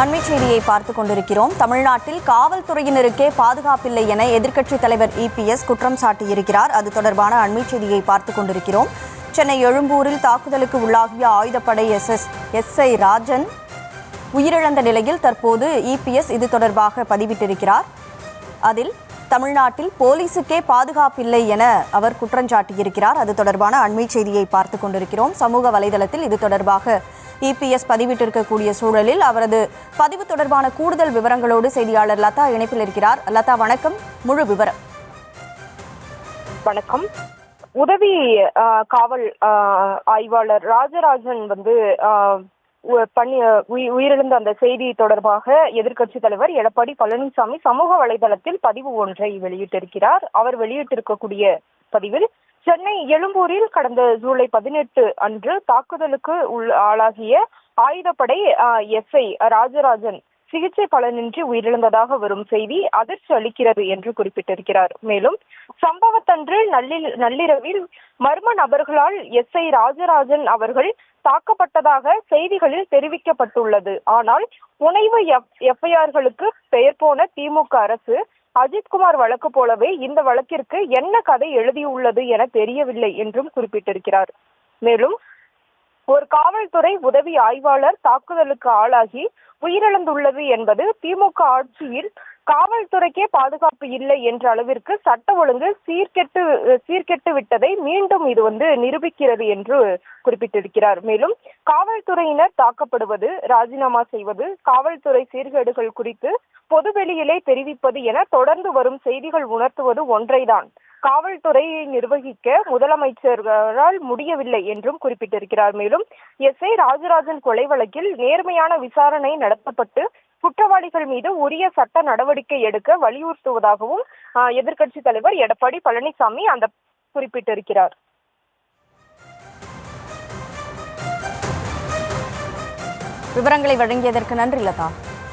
அண்மை செய்தியை பார்த்துக் கொண்டிருக்கிறோம். தமிழ்நாட்டில் காவல்துறையினருக்கே பாதுகாப்பில்லை என எதிர்க்கட்சித் தலைவர் இபிஎஸ் குற்றம் சாட்டியிருக்கிறார். அது தொடர்பான அண்மை செய்தியை பார்த்துக் கொண்டிருக்கிறோம். சென்னை எழும்பூரில் தாக்குதலுக்கு உள்ளாகிய ஆயுதப்படை எஸ்ஐ ராஜன் உயிரிழந்த நிலையில் தற்போது இபிஎஸ் இது தொடர்பாக பதிவிட்டிருக்கிறார். அதில் தமிழ்நாட்டில் போலீசுக்கே பாதுகாப்பில்லை என அவர் குற்றஞ்சாட்டியிருக்கிறார். அது தொடர்பான அண்மை செய்தியை பார்த்துக் கொண்டிருக்கிறோம். சமூக வலைதளத்தில் இது தொடர்பாக இபிஎஸ் பதிவிட்டிருக்கக்கூடிய சூழலில் அவரது பதிவு தொடர்பான கூடுதல் விவரங்களோடு செய்தியாளர் லதா இணைப்பில் இருக்கிறார். லதா, வணக்கம். முழு விவரம். வணக்கம். உதவி காவல் ஆய்வாளர் ராஜராஜன் உயிரிழந்த அந்த செய்தி தொடர்பாக எதிர்க்கட்சி தலைவர் எடப்பாடி பழனிசாமி சமூக வலைதளத்தில் பதிவு ஒன்றை வெளியிட்டிருக்கிறார். அவர் வெளியிட்டிருக்கக்கூடிய பதிவில், சென்னை எழும்பூரில் கடந்த ஜூலை 18 அன்று தாக்குதலுக்கு ஆளாகிய ஆயுதப்படை எஸ்ஐ ராஜராஜன் சிகிச்சை பலனின்றி உயிரிழந்ததாக வரும் செய்தி அதிர்ச்சி அளிக்கிறது என்று குறிப்பிட்டிருக்கிறார். மேலும் சம்பவத்தன்று நள்ளிரவில் மர்ம நபர்களால் எஸ்ஐ ராஜராஜன் அவர்கள் தாக்கப்பட்டதாக செய்திகளில் தெரிவிக்கப்பட்டுள்ளது. ஆனால் புனைவு எஃப்ஐஆர்களுக்கு பெயர் போன திமுக அரசு அஜித்குமார் வழக்கு போலவே இந்த வழக்கிற்கு என்ன கதை எழுதியுள்ளது என தெரியவில்லை என்றும் குறிப்பிட்டிருக்கிறார். மேலும் ஒரு காவல்துறை உதவி ஆய்வாளர் தாக்குதலுக்கு ஆளாகி உயிரிழந்துள்ளது என்பது திமுக ஆட்சியில் காவல்துறைக்கே பாதுகாப்பு இல்லை என்ற அளவிற்கு சட்ட ஒழுங்கு சீர்கெட்டு விட்டதை மீண்டும் இது நிரூபிக்கிறது என்று குறிப்பிட்டிருக்கிறார். மேலும் காவல்துறையினர் தாக்கப்படுவது, ராஜினாமா செய்வது, காவல்துறை சீர்கேடுகள் குறித்து பொதுவெளியிலே தெரிவிப்பது என தொடர்ந்து வரும் செய்திகள் உணர்த்துவது ஒன்றைதான். காவல்துறையை நிர்வகிக்க முதலமைச்சரால் முடியவில்லை என்றும் குறிப்பிட்டிருக்கிறார். மேலும் எஸ்ஐ ராஜராஜன் கொலை வழக்கில் நேர்மையான விசாரணை நடத்தப்பட்டு குற்றவாளிகள் மீது உரிய சட்ட நடவடிக்கை எடுக்க வலியுறுத்துவதாகவும் எதிர்க்கட்சி தலைவர் எடப்பாடி பழனிசாமி குறிப்பிட்டிருக்கிறார். விவரங்களை வழங்கியதற்கு நன்றி லதா.